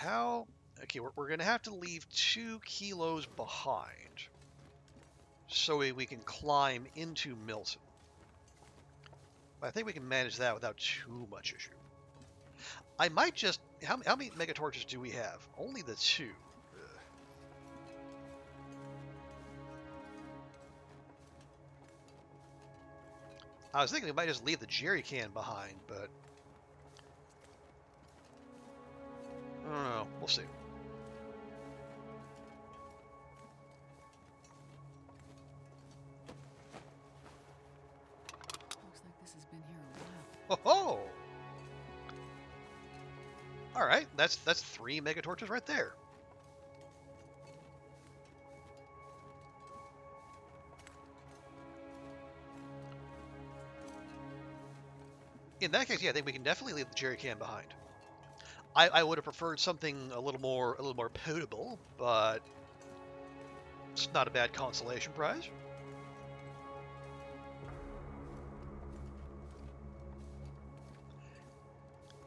how... Okay, we're going to have to leave 2 kilos behind so we can climb into Milton. But I think we can manage that without too much issue. I might just... How many mega torches do we have? Only the 2. Ugh. I was thinking we might just leave the jerry can behind, but... I don't know. We'll see. Looks like this has been here a while. Oh! All right, that's 3 mega torches right there. In that case, yeah, I think we can definitely leave the jerry can behind. I would have preferred something a little more potable, but it's not a bad consolation prize.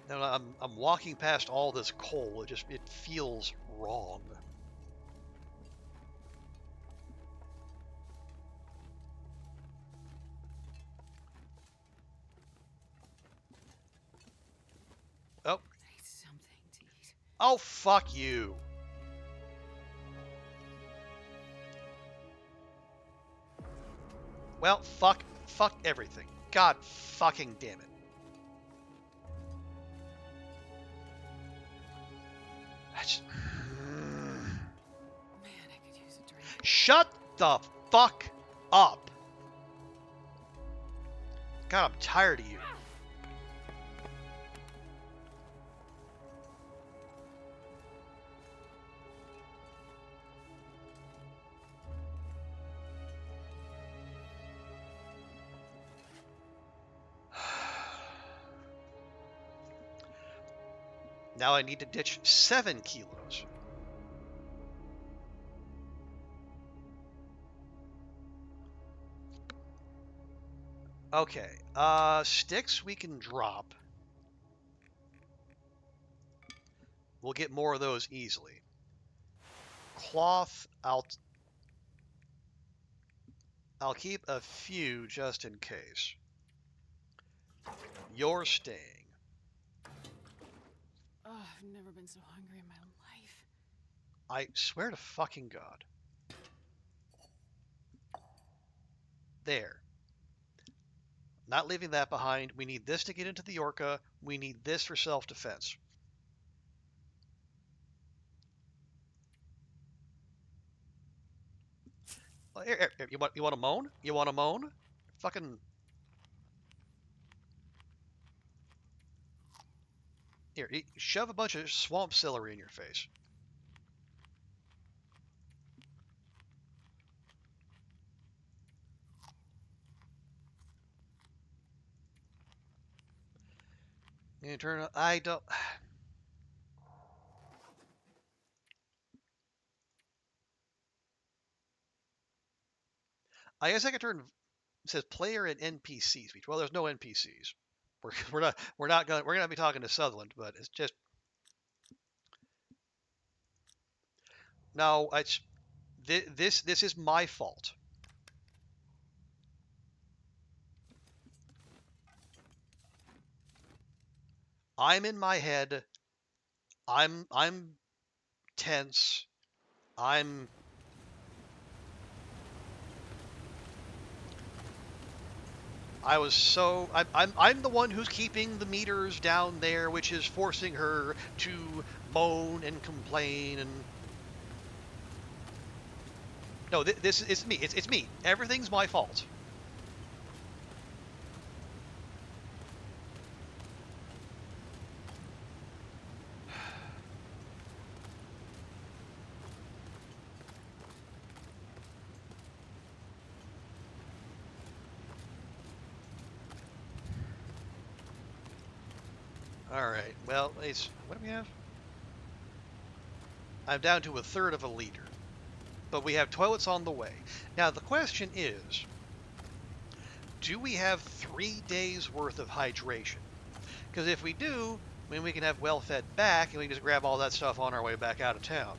And I'm walking past all this coal. It feels wrong. Oh. I need something to eat. Oh, fuck you. Well, fuck everything. God fucking damn it. Man, I could use a drink. Shut the fuck up. God, I'm tired of you. Now I need to ditch 7 kilos. Okay, sticks we can drop. We'll get more of those easily. Cloth, I'll keep a few just in case. You're staying. Oh, I've never been so hungry in my life. I swear to fucking God. There. Not leaving that behind. We need this to get into the Orca. We need this for self-defense. Here, you want to moan? You want to moan? Fucking... Here, shove a bunch of swamp celery in your face. You turn... I don't... I guess I could turn... It says player and NPC speech. Well, there's no NPCs. We're gonna be talking to Sutherland, but it's just... No, it's... This is my fault. I'm in my head. I'm tense. I'm the one who's keeping the meters down there, which is forcing her to moan and complain and... No, this is me. It's me. Everything's my fault. Alright, well, what do we have? I'm down to 1/3 of a liter. But we have toilets on the way. Now, the question is, do we have 3 days worth of hydration? Because if we do, mean, we can have well-fed back, and we can just grab all that stuff on our way back out of town.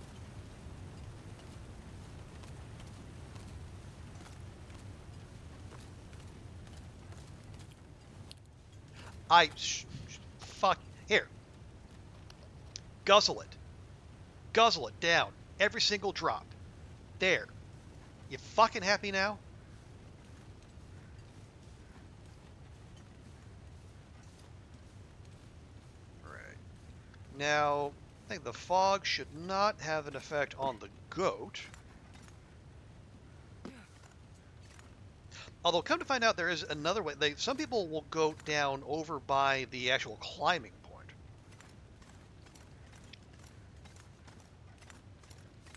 Fuck. Here. Guzzle it. Guzzle it down. Every single drop. There. You fucking happy now? Right. Now, I think the fog should not have an effect on the goat. Although, come to find out, there is another way. Some people will go down over by the actual climbing point.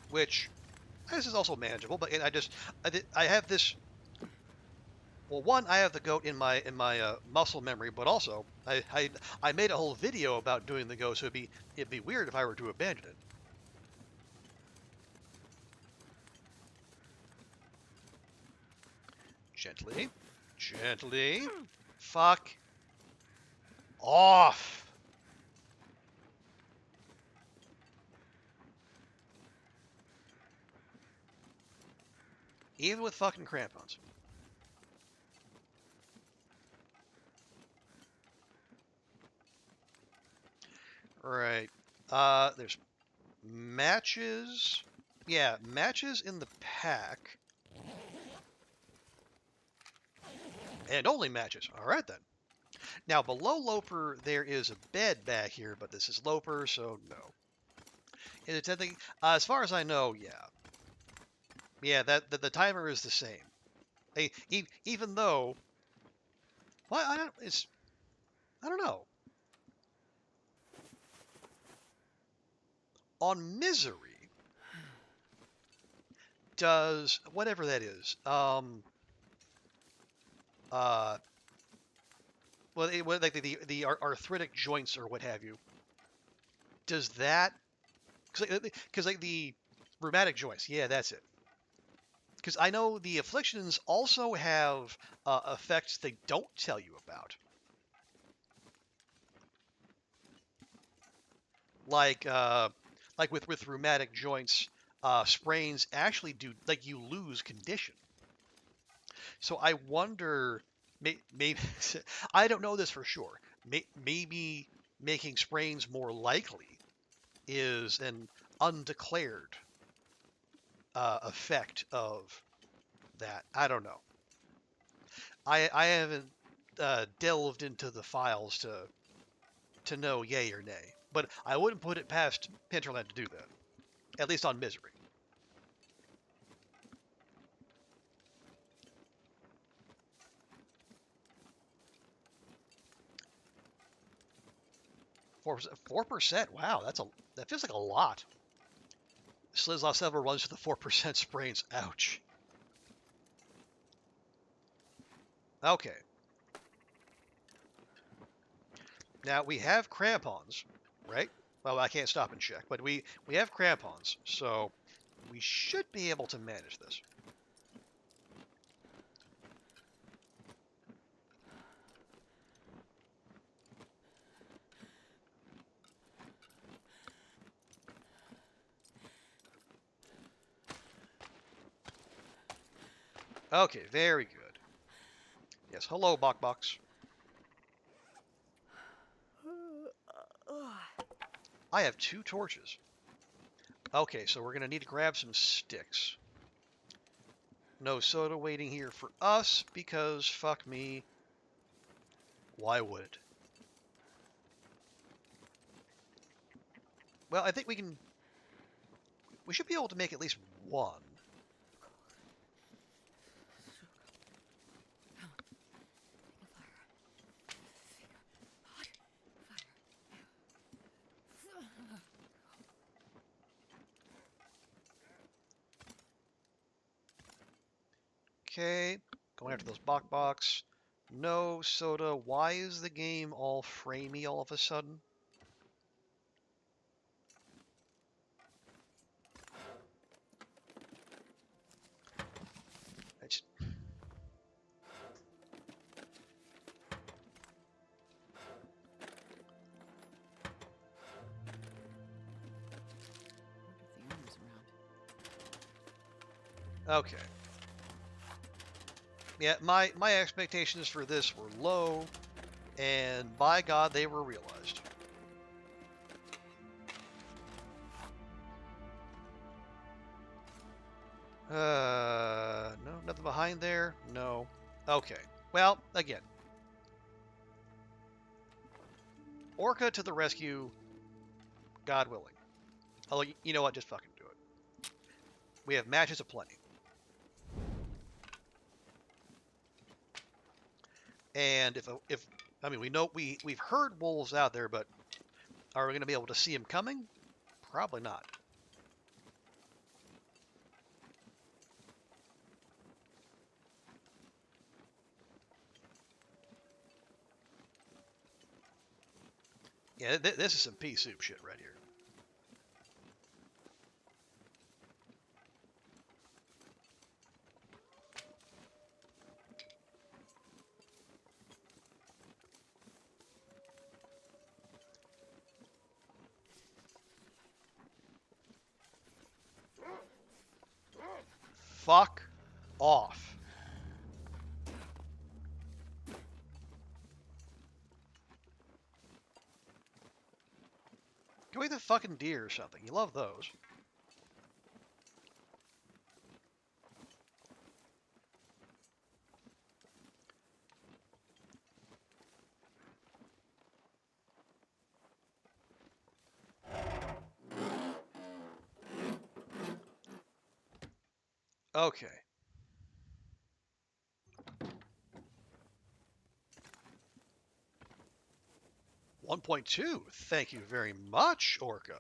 Which, this is also manageable, but I have this. Well, one, I have the goat in my muscle memory, but also I made a whole video about doing the goat, so it'd be weird if I were to abandon it. Gently, gently, fuck off. Even with fucking crampons. Right. There's matches. Yeah, matches in the pack. And only matches. All right, then. Now, below Loper, there is a bed back here, but this is Loper, so no. As far as I know, yeah. Yeah, the timer is the same. Even though... Well, I don't know. On Misery, does whatever that is, like the arthritic joints or what have you, does that, because like the rheumatic joints, yeah, that's it. Because I know the afflictions also have effects they don't tell you about. Like with rheumatic joints, sprains actually do, like, you lose condition. So I wonder, maybe I don't know this for sure. Maybe making sprains more likely is an undeclared effect of that. I don't know. I haven't delved into the files to know yay or nay, but I wouldn't put it past Pinterland to do that, at least on Misery. 4%. Wow, that feels like a lot. Slizlaw several runs to the 4% sprains. Ouch. Okay. Now we have crampons, right? Well, I can't stop and check, but we have crampons, so we should be able to manage this. Okay, very good. Yes, hello, Bokbox. I have 2 torches. Okay, so we're going to need to grab some sticks. No soda waiting here for us, because fuck me. Why would it? Well, I think we should be able to make at least one. Okay, going after those Bok. No soda. Why is the game all framey all of a sudden? It's... Okay. Yeah, my expectations for this were low, and by God, they were realized. No, nothing behind there? No. Okay. Well, again, Orca to the rescue, God willing. Although, you know what? Just fucking do it. We have matches aplenty. And if I mean, we know we've heard wolves out there, but are we going to be able to see them coming? Probably not. Yeah, this is some pea soup shit right here. Fuck off. Go eat the fucking deer or something. You love those. Okay. 1.2. Thank you very much, Orca.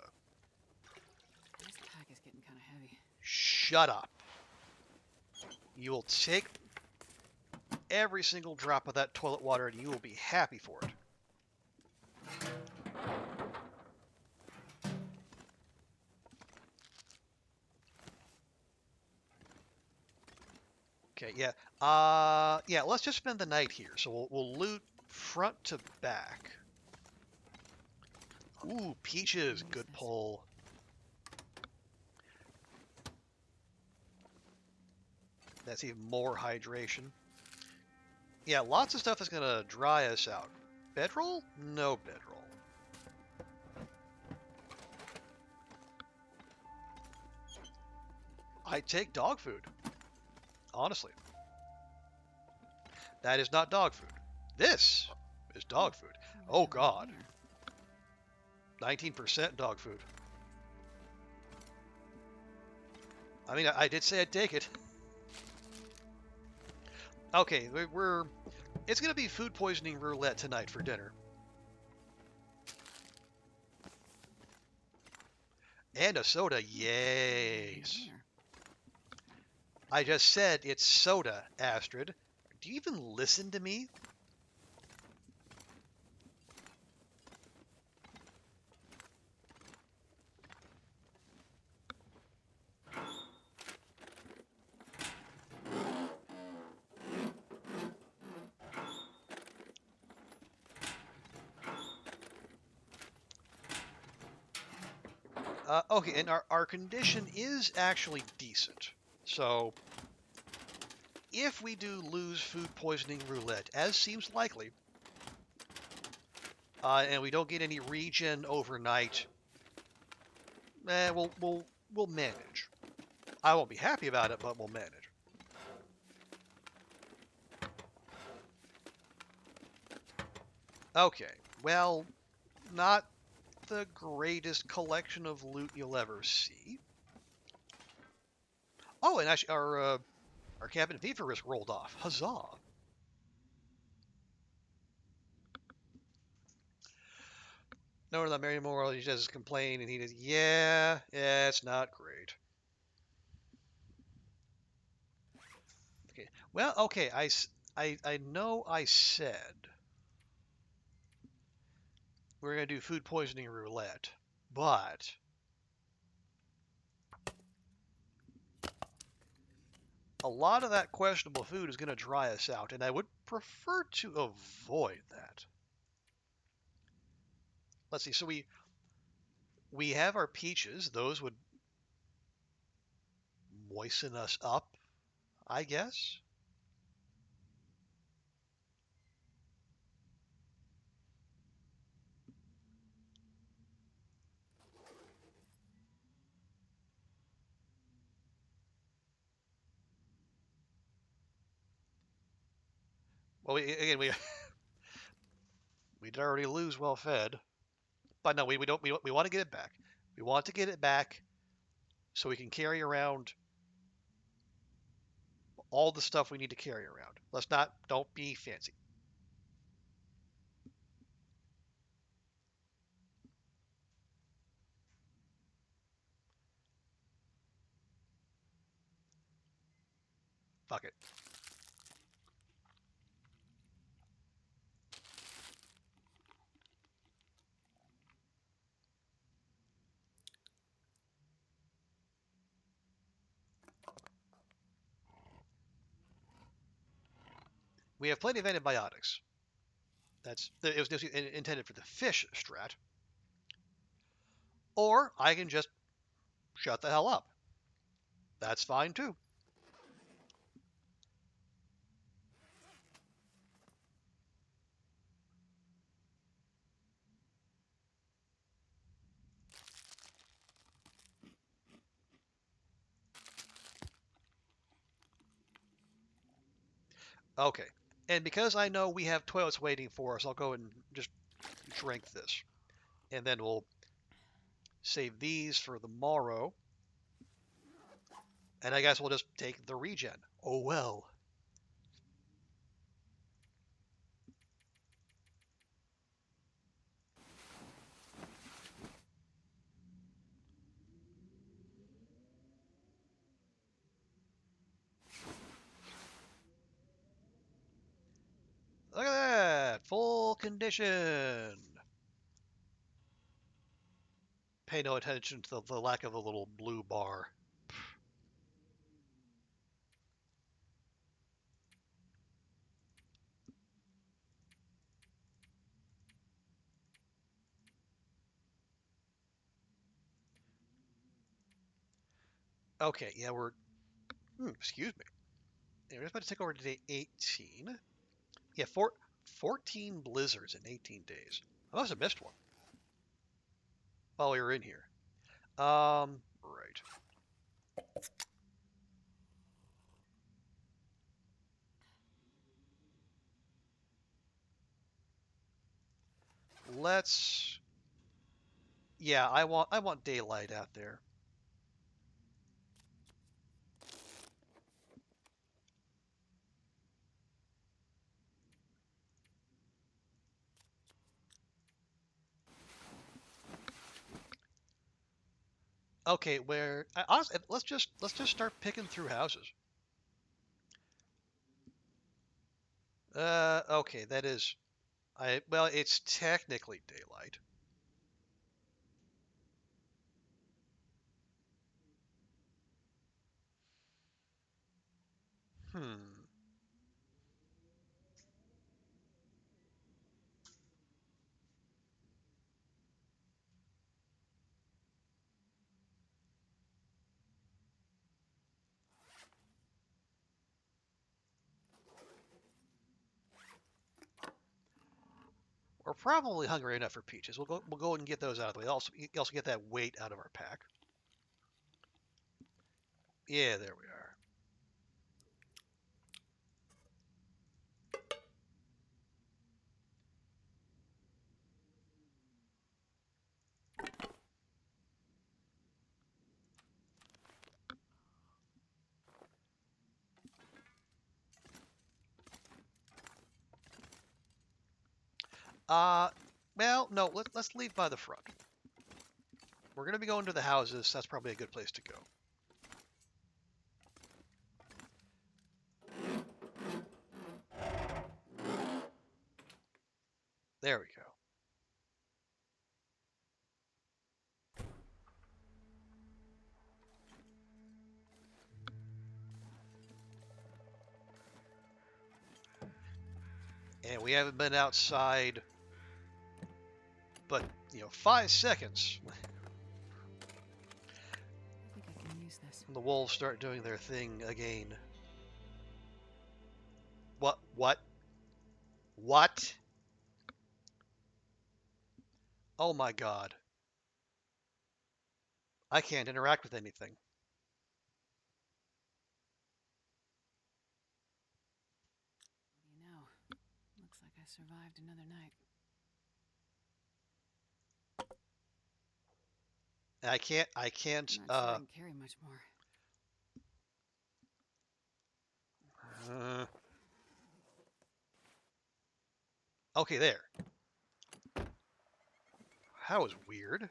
This pack is getting kind of heavy. Shut up. You will take every single drop of that toilet water and you will be happy for it. Okay, yeah. Yeah, let's just spend the night here. So we'll loot front to back. Ooh, peaches. Good pull. That's even more hydration. Yeah, lots of stuff is going to dry us out. Bedroll? No bedroll. I take dog food. Honestly. That is not dog food. This is dog food. Oh, God. 19% dog food. I mean, I did say I'd take it. Okay, it's going to be food poisoning roulette tonight for dinner. And a soda, yes. I just said it's soda, Astrid. Do you even listen to me? Okay, and our condition is actually decent. So, if we do lose food poisoning roulette, as seems likely, and we don't get any regen overnight, we'll manage. I won't be happy about it, but we'll manage. Okay, well, not the greatest collection of loot you'll ever see. Oh, and actually, our cabin fever risk rolled off. Huzzah! No, we're not Mary Moore. He just complained, and he does. Yeah, it's not great. Okay, well, okay. I know I said we're gonna do food poisoning roulette, but a lot of that questionable food is gonna dry us out, and I would prefer to avoid that. Let's see. So we have our peaches. Those would moisten us up I guess. Well, again, we did already lose well fed, but no, we want to get it back. We want to get it back so we can carry around all the stuff we need to carry around. Don't be fancy. Fuck it. We have plenty of antibiotics. It was intended for the fish strat. Or I can just shut the hell up. That's fine too. Okay. And because I know we have toilets waiting for us, I'll go and just drink this. And then we'll save these for the morrow. And I guess we'll just take the regen. Oh well. Look at that! Full condition! Pay no attention to the lack of the little blue bar. Okay, yeah, excuse me. Yeah, we're just about to take over to day 18. Yeah, 14 blizzards in 18 days. I must have missed one while we were in here. Right. Let's. Yeah, I want daylight out there. Okay, honestly, let's just start picking through houses. Okay, that is. Well, it's technically daylight. Hmm. We're probably hungry enough for peaches. We'll go and get those out of the way. Also get that weight out of our pack. Yeah, there we are. Uh, well, no, let's leave by the front. We're gonna be going to the houses. That's probably a good place to go. There we go. And we haven't been outside, but 5 seconds. I think I can use this. The wolves start doing their thing again. What? What? Oh my god. I can't interact with anything. What do you know? Looks like I survived another night. I can't, I'm not sure I can carry much more. okay, there. That was weird.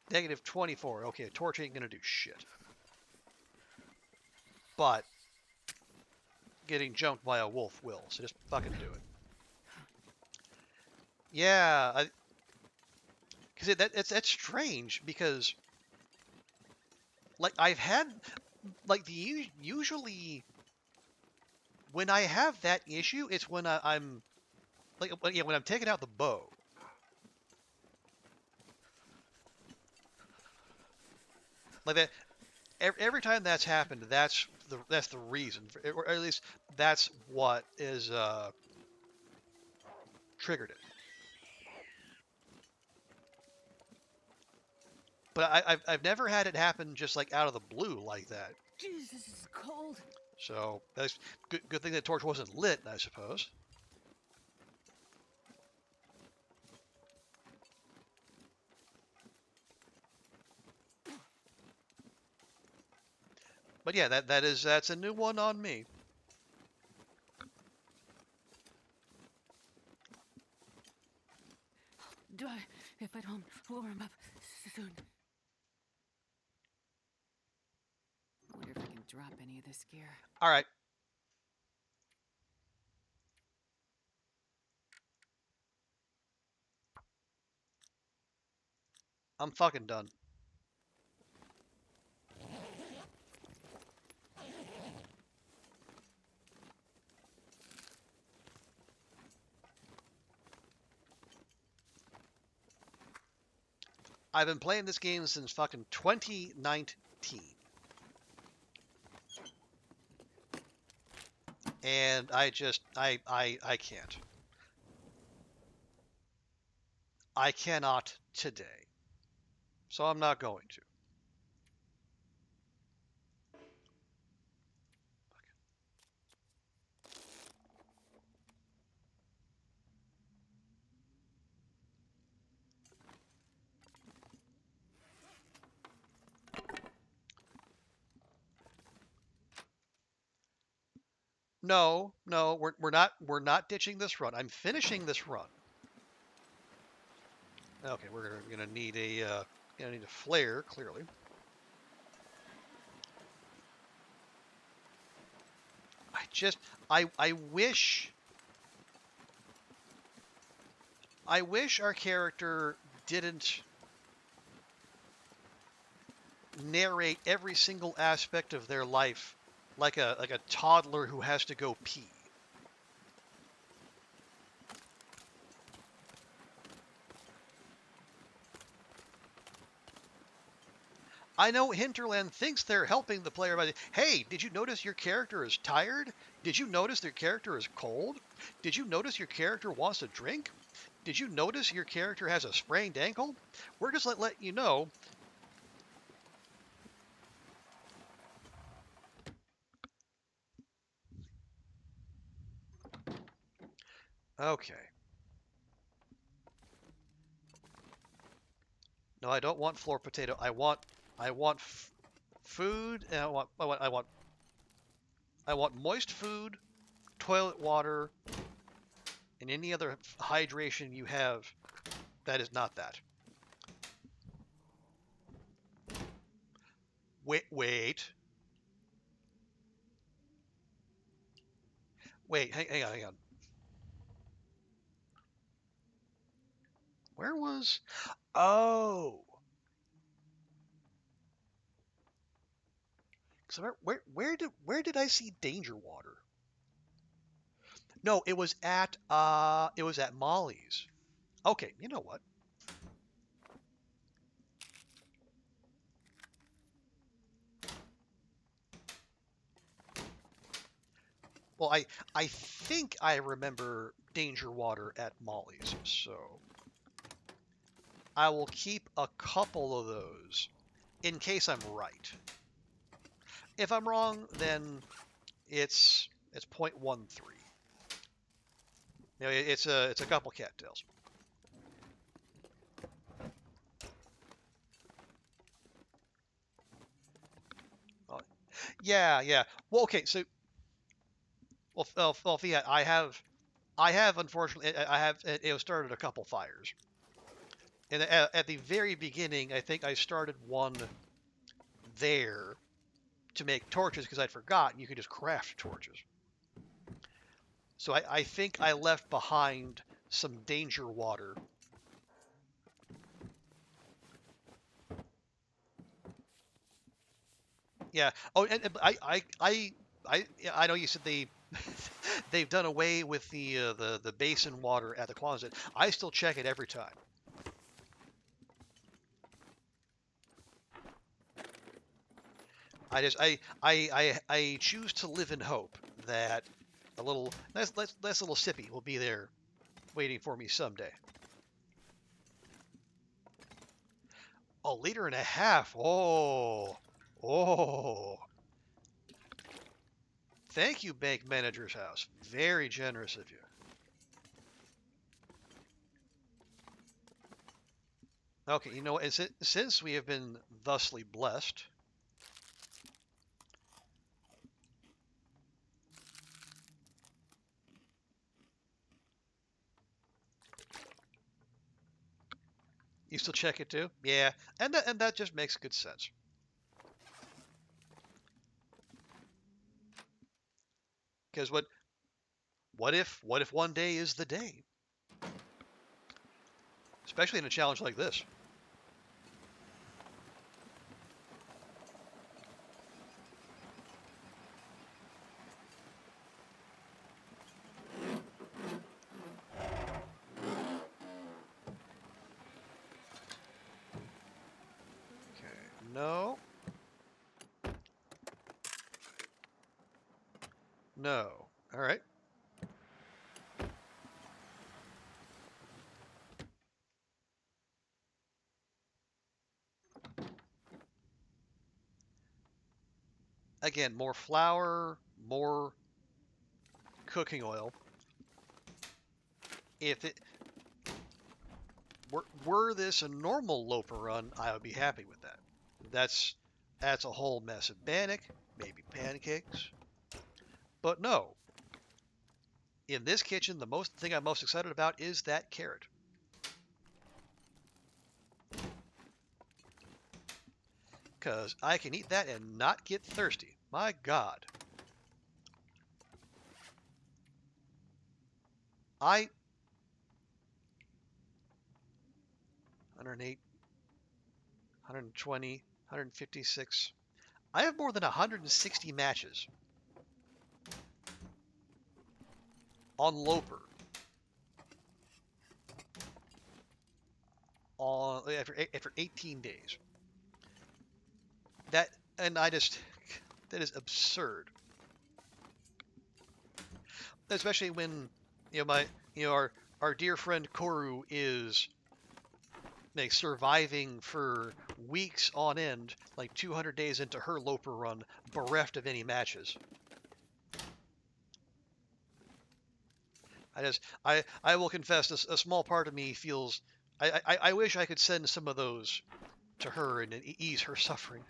Negative 24. Okay, a torch ain't gonna do shit. But getting jumped by a wolf will, so just fucking do it. Yeah, because that's strange because like I've had like usually when I have that issue, it's when I'm like yeah, when I'm taking out the bow. Like that every time that's happened, that's the reason, or at least that's what is triggered it. But I've never had it happen just like out of the blue like that. Jesus, this is cold. So that's good thing that torch wasn't lit, I suppose. But yeah, that's a new one on me. Do I? If I don't warm up soon. I wonder if I can drop any of this gear. All right. I'm fucking done. I've been playing this game since fucking 2019. And I can't. I cannot today. So I'm not going to. No, no, we're not ditching this run. I'm finishing this run. Okay, we're gonna need a flare clearly. I just I wish our character didn't narrate every single aspect of their life like a toddler who has to go pee. I know Hinterland thinks they're helping the player by, hey, did you notice your character is tired? Did you notice their character is cold? Did you notice your character wants to drink? Did you notice your character has a sprained ankle? We're just let you know. Okay. No, I don't want floor potato. I want food, and I want moist food, toilet water, and any other hydration you have that is not that. Wait. Hang on. Where was? Oh. So where did I see danger water? No, it was at Molly's. Okay, you know what? Well, I think I remember Danger Water at Molly's, so I will keep a couple of those in case I'm right. If I'm wrong, then it's 0.13. You know, it's a couple cattails. Oh, yeah, yeah. Well, okay, so yeah, I have unfortunately I have started a couple fires. And at the very beginning, I think I started one there to make torches because I'd forgotten you could just craft torches. So I think I left behind some danger water. Yeah. Oh, and I know you said they've done away with the basin water at the closet. I still check it every time. I choose to live in hope that a little nice little sippy will be there waiting for me someday. A liter and a half. Oh, oh. Thank you, bank manager's house. Very generous of you. Okay, you know, since we have been thusly blessed, you still check it too? Yeah, and that just makes good sense. Because what if one day is the day? Especially in a challenge like this. Okay, no, no. All right. Again, more flour, more cooking oil. If it were this a normal Loper run, I would be happy with that. That's that's a whole mess of bannock, maybe pancakes. But no, in this kitchen, the most thing I'm most excited about is that carrot. Because I can eat that and not get thirsty. My God. I 108, 120, 156. I have more than 160 matches on Loper on after 18 days. That and I just that is absurd. Especially when my our dear friend Koru is like surviving for weeks on end, like 200 days into her Loper run, bereft of any matches. I will confess, a small part of me feels I wish I could send some of those to her and ease her suffering.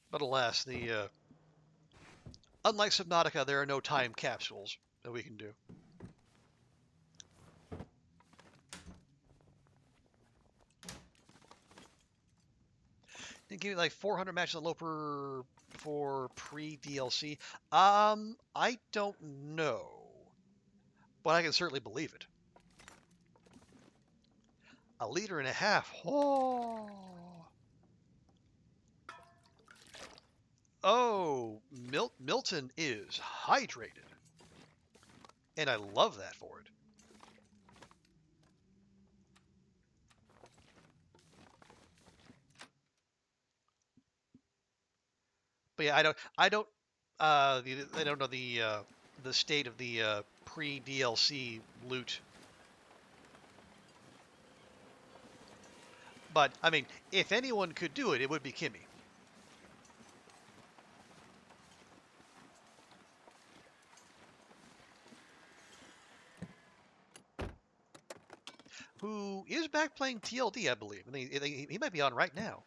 But alas, the unlike Subnautica, there are no time capsules that we can do. Didn't give me like 400 matches of Loper for pre-DLC. I don't know, but I can certainly believe it. A liter and a half. Oh, oh, Milton is hydrated, and I love that for it. But yeah, I don't I don't know the state of the pre-DLC loot. But I mean, if anyone could do it, it would be Kimmy. Who is back playing TLD, I believe. I mean, he might be on right now.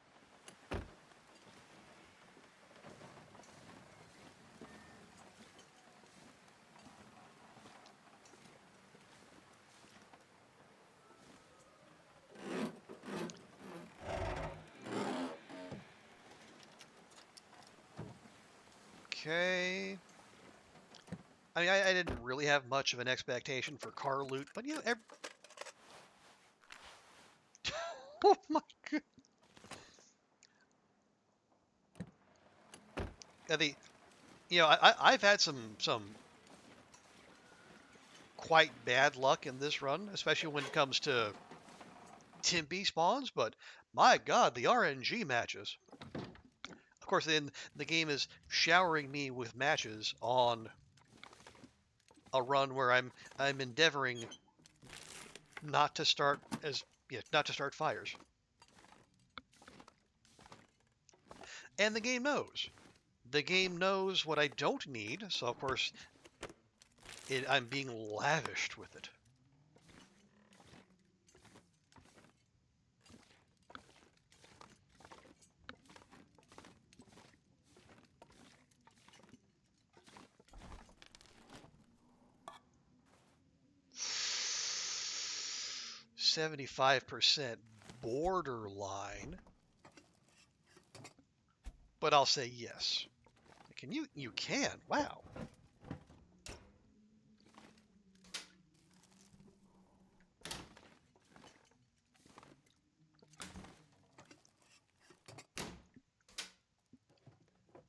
Okay. I mean, I didn't really have much of an expectation for car loot, but you know, oh my god. The I've had some quite bad luck in this run, especially when it comes to Timpy spawns, but my god, the RNG matches. Of course, then the game is showering me with matches on a run where I'm endeavoring not to start not to start fires. And the game knows. The game knows what I don't need, so of course I'm being lavished with it. $75% borderline, but I'll say yes. Can you? You can. Wow.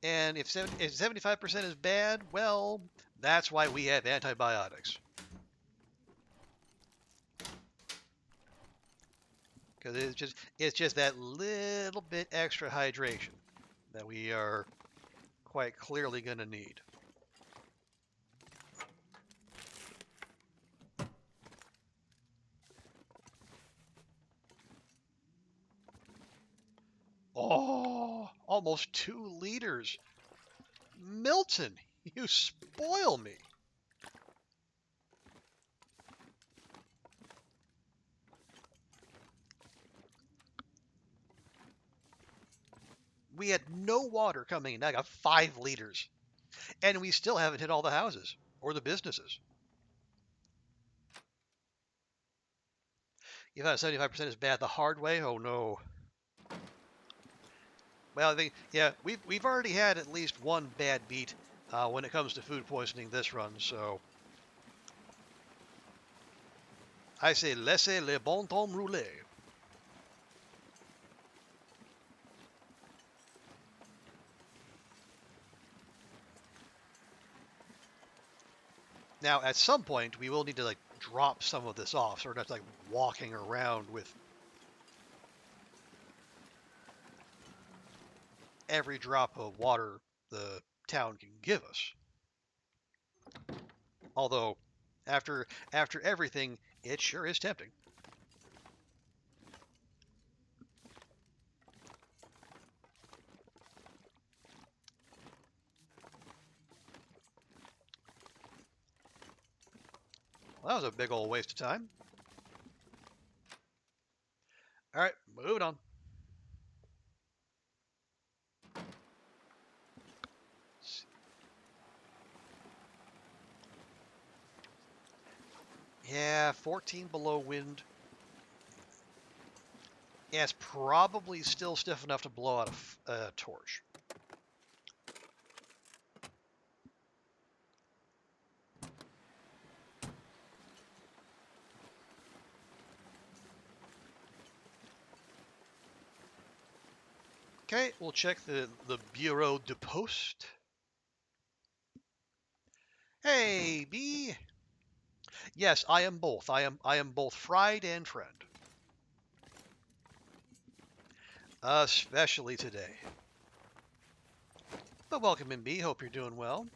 And if 75% is bad, well, that's why we have antibiotics. Because it's just that little bit extra hydration that we are quite clearly going to need. Oh, almost 2 liters. Milton, you spoil me. We had no water coming in. I got 5 liters. And we still haven't hit all the houses or the businesses. You thought 75% is bad the hard way? Oh no. Well, I think, yeah, we've already had at least one bad beat when it comes to food poisoning this run, so I say laissez le bon temps rouler. Now, at some point, we will need to like drop some of this off, so we're not like walking around with every drop of water the town can give us. Although, after everything, it sure is tempting. Well, that was a big old waste of time. All right, moving on. Yeah, 14 below wind. Yeah, it's probably still stiff enough to blow out a torch. Okay, we'll check the Bureau de Poste. Hey, B. Yes, I am both. I am both fried and friend. Especially today. But welcome, MB. Hope you're doing well.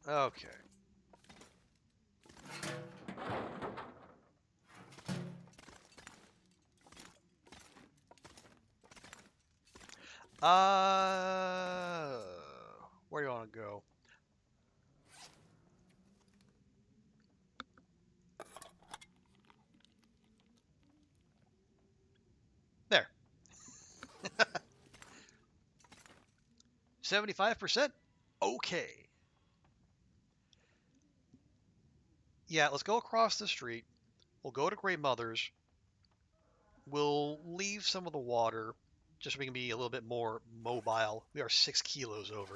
Okay. Where do you want to go? There. 75%? Okay. Yeah, let's go across the street. We'll go to Grey Mother's. We'll leave some of the water just so we can be a little bit more mobile. We are 6 kilos over.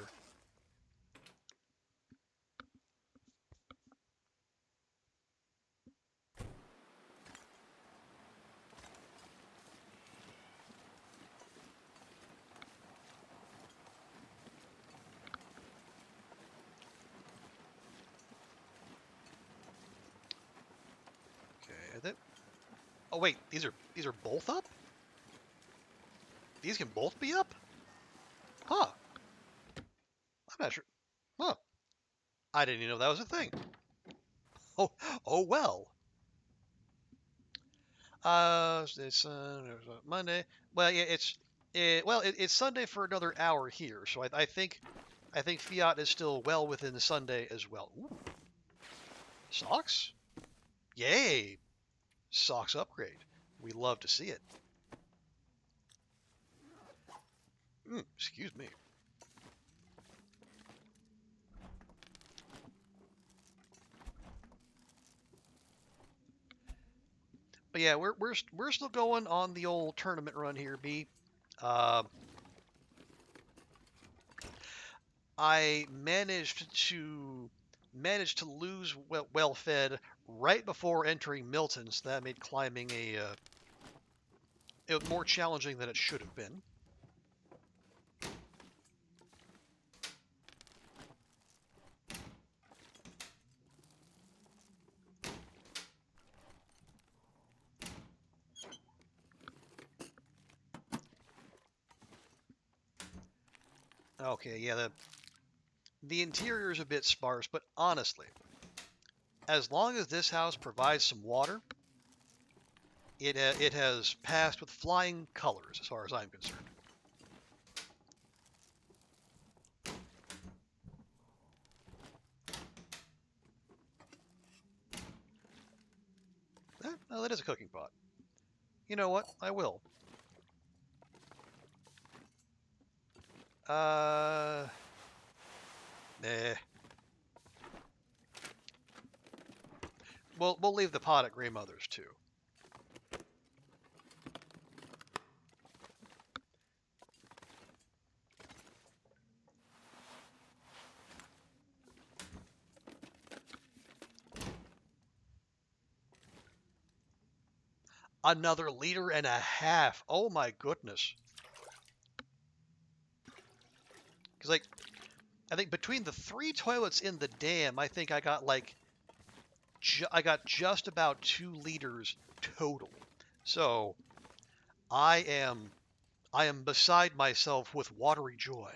Okay. Oh wait, these are both up? These can both be up? Huh. I'm not sure. Huh. I didn't even know that was a thing. Oh, oh well. It's Monday. Well, yeah, it's Sunday for another hour here, so I think Fiat is still well within Sunday as well. Ooh, socks? Yay! Socks upgrade. We love to see it. Excuse me. But yeah, we're still going on the old tournament run here, B. Uh, I managed to lose well fed right before entering Milton, so that made climbing it was more challenging than it should have been. Okay, yeah, the interior is a bit sparse, but honestly, as long as this house provides some water, it has passed with flying colors as far as I'm concerned. Oh, that is a cooking pot. You know what? I will. Nah. We'll leave the pot at Grey Mother's too. Another liter and a half. Oh my goodness. Because like, I think between the 3 toilets in the dam, I think I got like, I got just about 2 liters total. So I am beside myself with watery joy.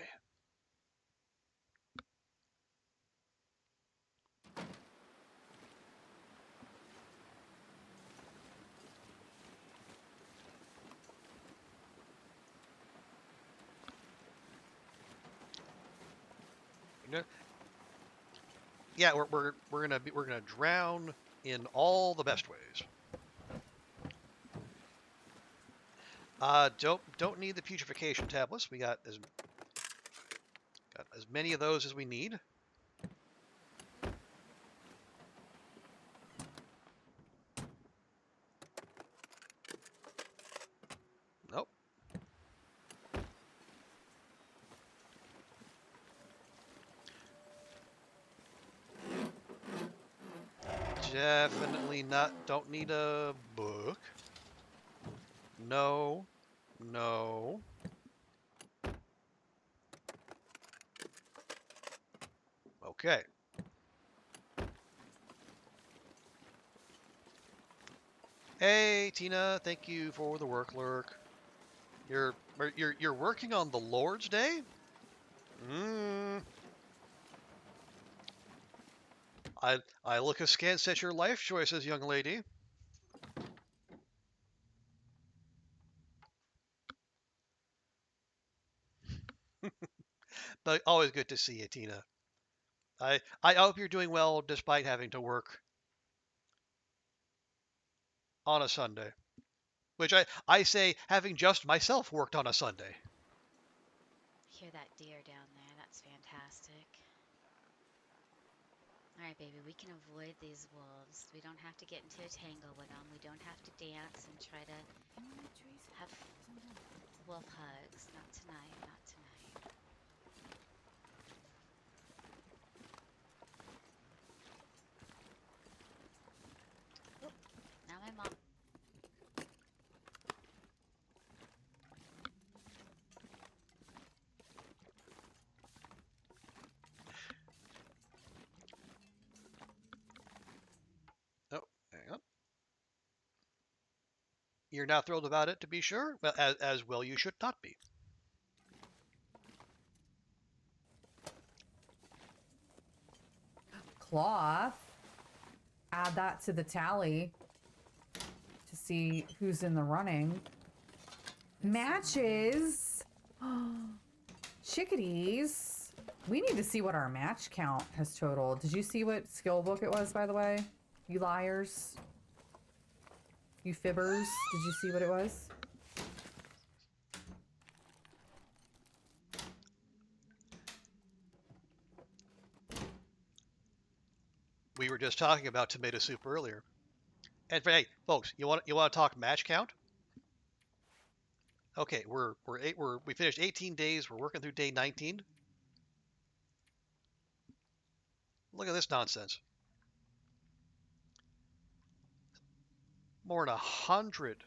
Yeah, we're gonna drown in all the best ways. Don't need the putrefaction tablets. We got as many of those as we need. Nope. Definitely not. Don't need a book. No. No. Okay. Hey, Tina, thank you for the work lurk. You're working on the Lord's Day? Mmm. I look askance at your life choices, young lady. But always good to see you, Tina. I hope you're doing well despite having to work on a Sunday. Which I say having just myself worked on a Sunday. Hear that deer down there? That's fantastic. All right, baby, we can avoid these wolves. We don't have to get into a tangle with them. We don't have to dance and try to have wolf hugs. Not tonight, not tonight. Oh, now my mom. Oh, hang on. You're not thrilled about it, to be sure. Well, as well you should not be. Cloth. Add that to the tally to see who's in the running. Matches. Chickadees. We need to see what our match count has totaled. Did you see what skill book it was, by the way? You liars. You fibbers. Did you see what it was? We were just talking about tomato soup earlier. And hey, folks, you want to talk match count? Okay, we finished 18 days. We're working through day 19. Look at this nonsense. More than 100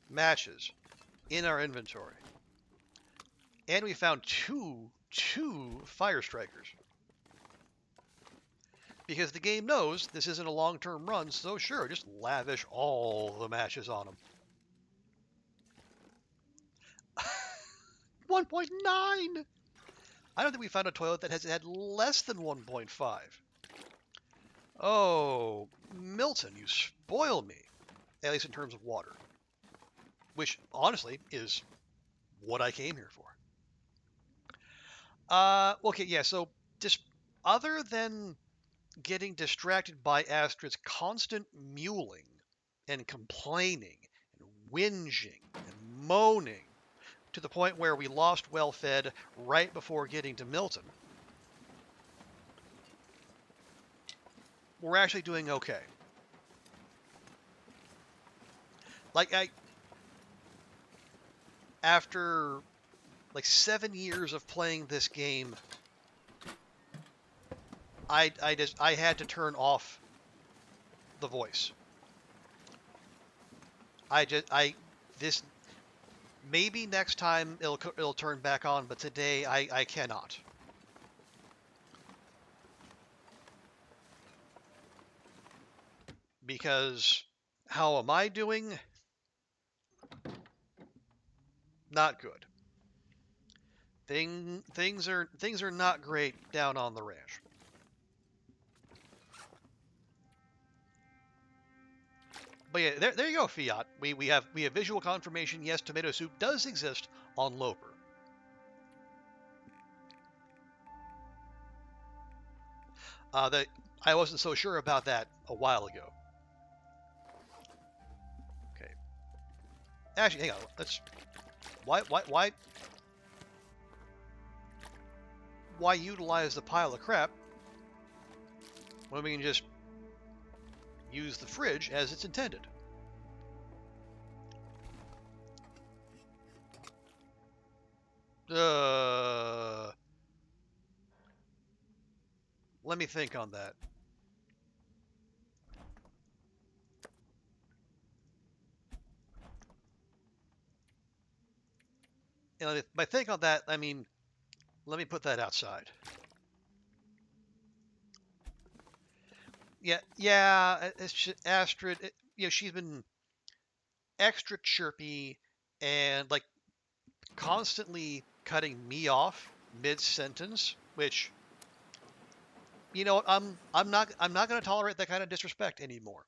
matches in our inventory, and we found two fire strikers. Because the game knows this isn't a long-term run, so sure, just lavish all the matches on them. 1.9! I don't think we found a toilet that has had less than 1.5. Oh, Milton, you spoil me. At least in terms of water. Which, honestly, is what I came here for. Okay, yeah, so just other than getting distracted by Astrid's constant mewling and complaining and whinging and moaning to the point where we lost well-fed right before getting to Milton, we're actually doing okay. Like, after like 7 years of playing this game, I had to turn off the voice. This maybe next time it'll turn back on, but today I cannot. Because how am I doing? Not good. Things are not great down on the ranch. But yeah, there you go, Fiat. We have visual confirmation. Yes, tomato soup does exist on Loper. That I wasn't so sure about that a while ago. Okay. Actually, hang on. Let's. Why utilize the pile of crap when we can just use the fridge as it's intended? Let me think on that. And by think on that, I mean, let me put that outside. Yeah, it's just, Astrid. She's been extra chirpy and like constantly cutting me off mid-sentence, which I'm not going to tolerate that kind of disrespect anymore.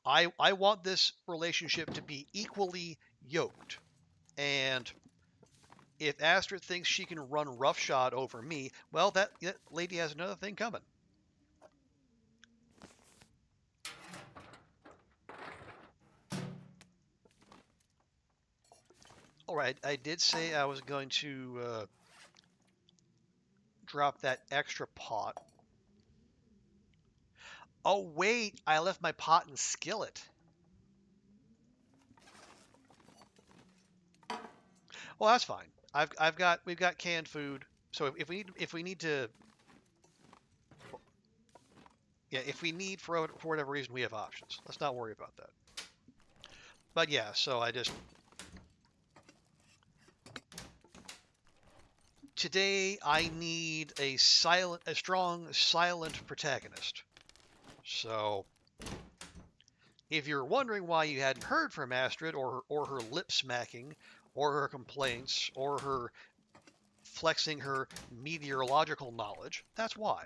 I want this relationship to be equally yoked. And if Astrid thinks she can run roughshod over me, well, that lady has another thing coming. All right, I did say I was going to drop that extra pot. Oh wait, I left my pot and skillet. Well, that's fine. We've got canned food. So if we need to, yeah, if we need for whatever reason, we have options. Let's not worry about that. But yeah, so today I need a strong silent protagonist. So if you're wondering why you hadn't heard from Astrid or her lip smacking or her complaints or her flexing her meteorological knowledge, that's why.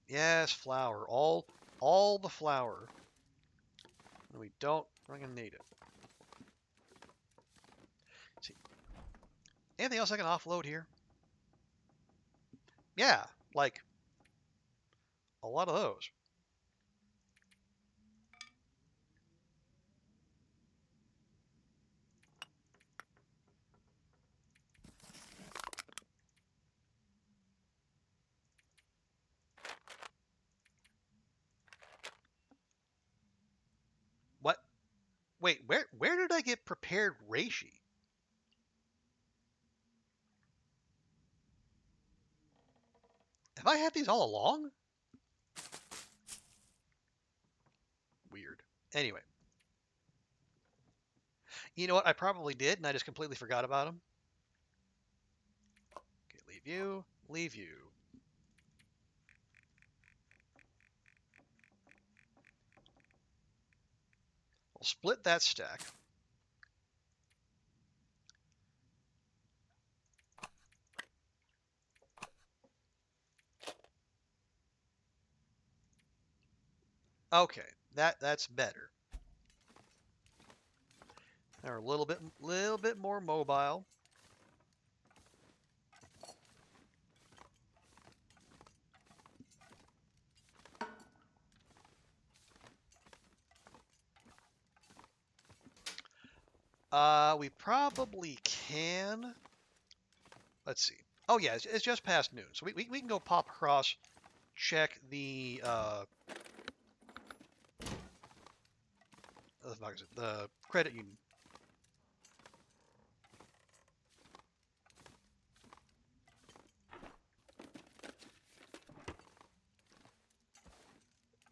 Yes, flour. All the flour. We don't fucking need it. Let's see. Anything else I can offload here? Yeah, like a lot of those. What? Wait, where did I get prepared reishi? Have I had these all along? Weird. Anyway, you know what? I probably did, and I just completely forgot about them. Okay, leave you, leave you. We'll split that stack. Okay, that's better. They're a little bit more mobile. We probably can. Let's see. Oh yeah, it's just past noon, so we can go pop across, check the credit union.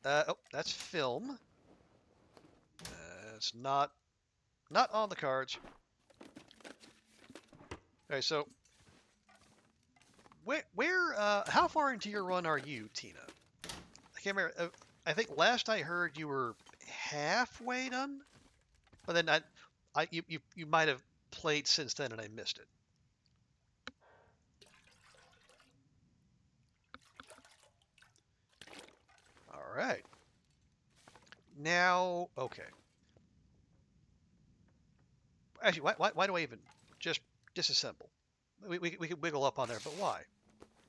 Oh, that's film. It's not on the cards. Okay, so how far into your run are you, Tina? I can't remember. I think last I heard you were halfway done, but then you might have played since then and I missed it. All right. Now, okay. Actually, why do I even just disassemble? We could wiggle up on there, but why?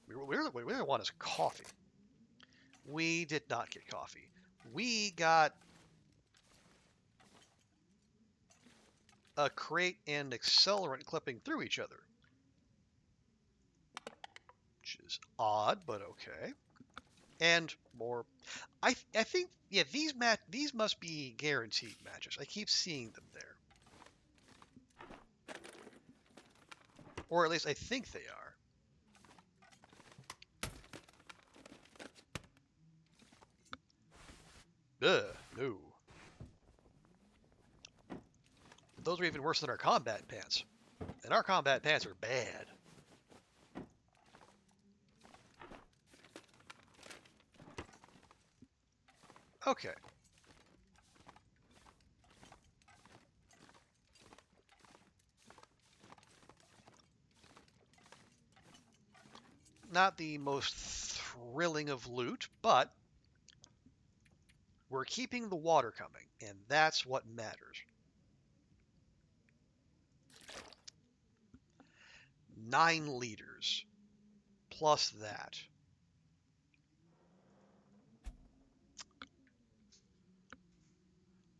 We really want is coffee. We did not get coffee. We got a crate and accelerant clipping through each other, which is odd, but okay. And more. I think yeah, these must be guaranteed matches. I keep seeing them there, or at least I think they are. Ugh, no. Those are even worse than our combat pants. And our combat pants are bad. Okay. Not the most thrilling of loot, but we're keeping the water coming, and that's what matters. 9 liters plus that.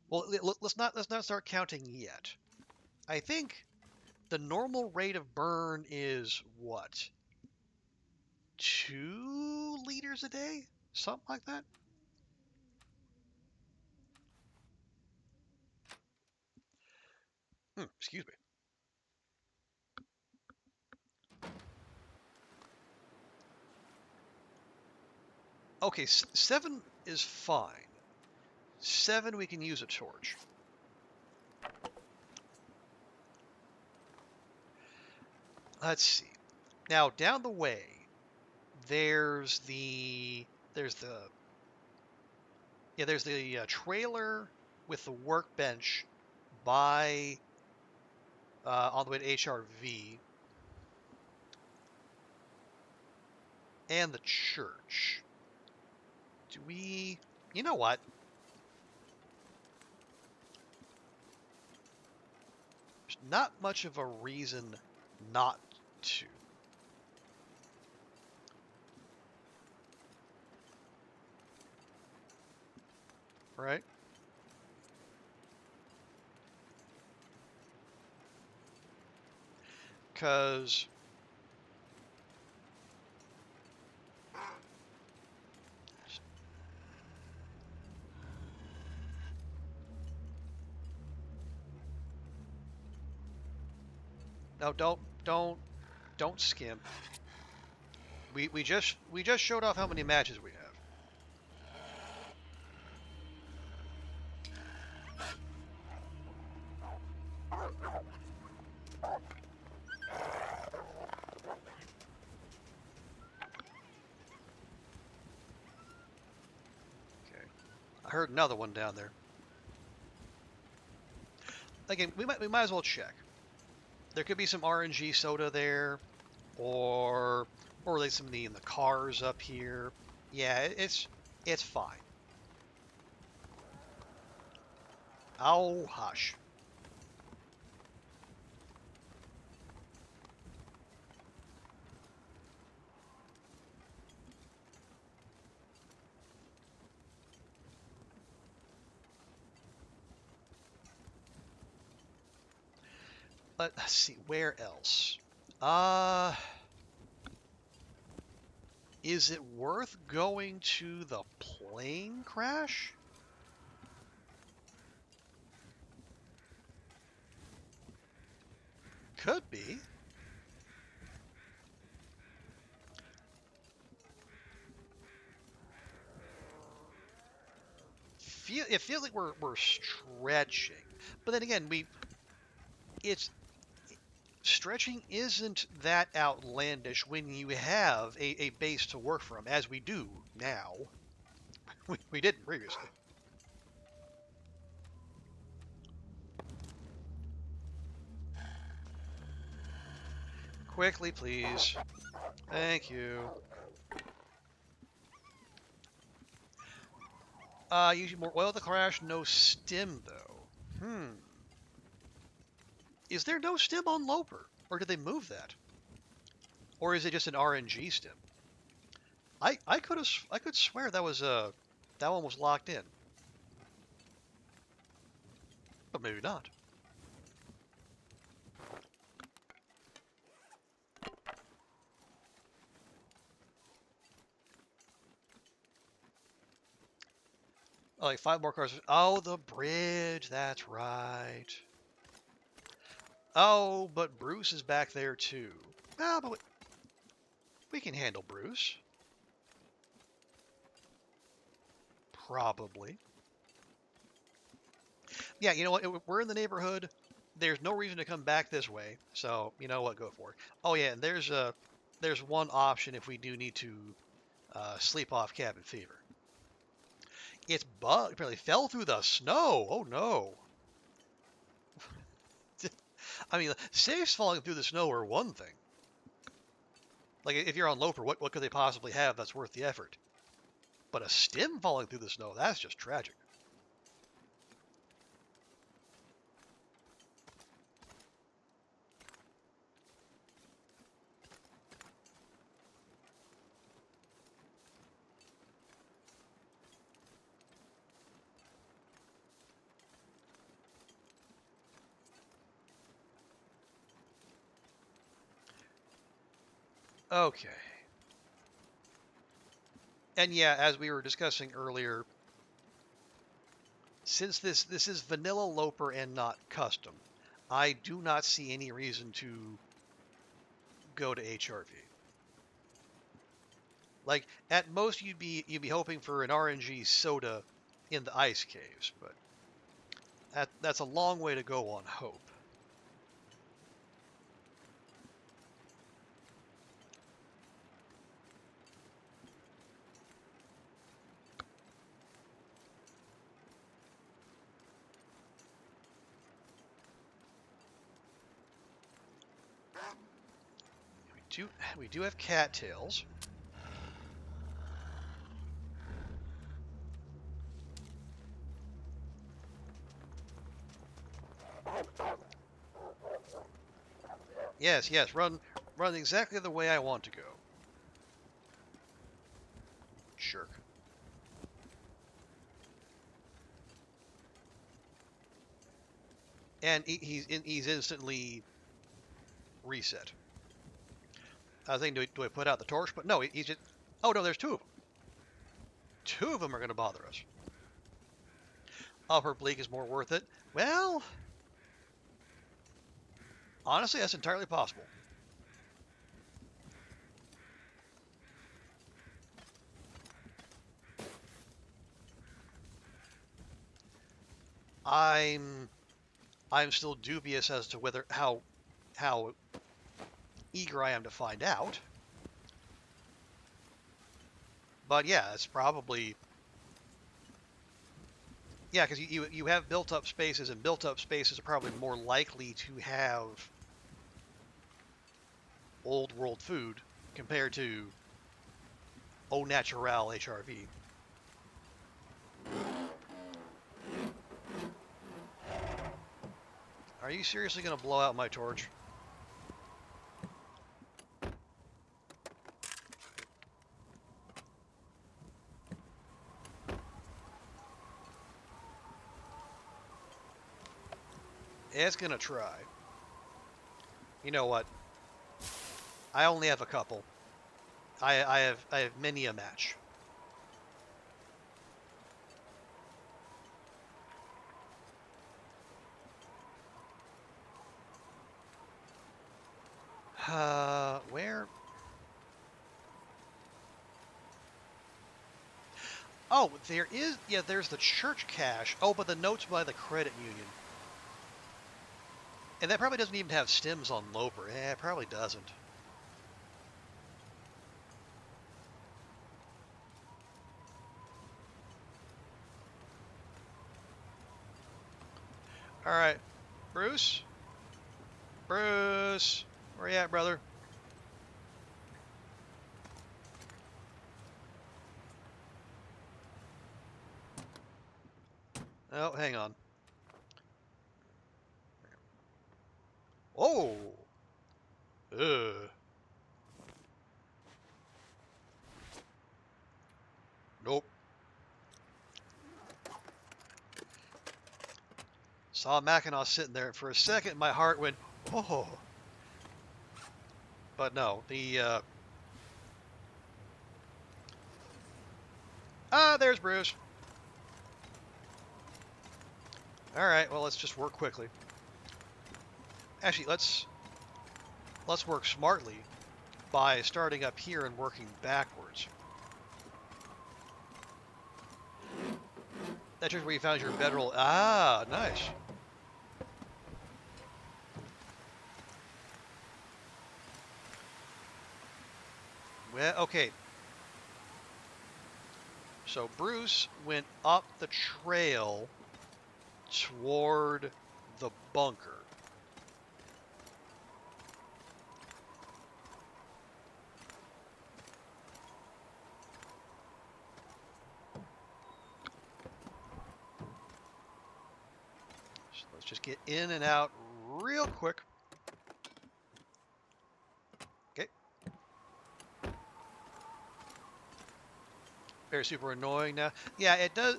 Well, let's not start counting yet. I think the normal rate of burn is what? 2 liters a day? Something like that? Excuse me. Okay, 7 is fine. 7 we can use a torch. Let's see. Now down the way, there's the trailer with the workbench by on the way to HRV and the church. Do we? You know what? There's not much of a reason not to. Right? Because no, don't skimp. We just showed off how many matches we have. Okay. I heard another one down there. Again, we might as well check. There could be some RNG soda there, or like some in the cars up here. Yeah, it's fine. Oh, hush. Let's see, where else? Is it worth going to the plane crash? Could be. It feels like we're stretching, but then again, it's stretching isn't that outlandish when you have a base to work from, as we do now. We didn't previously. Quickly, please. Thank you. Using more oil to crash, no stim though. Is there no stim on Loper? Or did they move that? Or is it just an RNG stim? I could swear that one was locked in. But maybe not. Oh, like 5 more cars. Oh, the bridge. That's right. Oh, but Bruce is back there too. Ah, but we can handle Bruce. Probably. Yeah, you know what? We're in the neighborhood. There's no reason to come back this way. So, you know what? Go for it. Oh, yeah, and there's one option if we do need to sleep off cabin fever. It's bugged. Apparently fell through the snow. Oh no. I mean, safes falling through the snow are one thing. Like if you're on Loper, what could they possibly have that's worth the effort? But a stim falling through the snow, that's just tragic. Okay. And yeah, as we were discussing earlier, since this is vanilla Loper and not custom, I do not see any reason to go to HRV. Like at most you'd be hoping for an RNG soda in the ice caves, but that's a long way to go on hope. We do have cattails. Yes, yes, run exactly the way I want to go. Jerk. And he's instantly reset. I was thinking, do I put out the torch? But no, he's just... Oh, no, there's two of them. Two of them are going to bother us. Upper Bleak is more worth it. Well, honestly, that's entirely possible. I'm still dubious as to whether how eager I am to find out. But yeah, it's probably... Yeah, because you have built-up spaces, and built-up spaces are probably more likely to have old world food compared to au naturel HRV. Are you seriously going to blow out my torch? It's going to try. You know what? I only have a couple. I have many a match. Where? Oh, there is... Yeah, there's the church cache. Oh, but the note's by the credit union. And that probably doesn't even have stems on Loper. Eh, it probably doesn't. Alright. Bruce? Bruce! Where you at, brother? Oh, hang on. Oh! Ugh. Nope. Saw Mackinac sitting there, and for a second my heart went, oh. But no, the, there's Bruce. Alright, well, let's just work quickly. Actually, let's work smartly by starting up here and working backwards. That's just where you found your bedroll. Ah, nice. Well, okay. So Bruce went up the trail toward the bunker. So let's just get in and out real quick. Okay. Very super annoying now. Yeah, it does.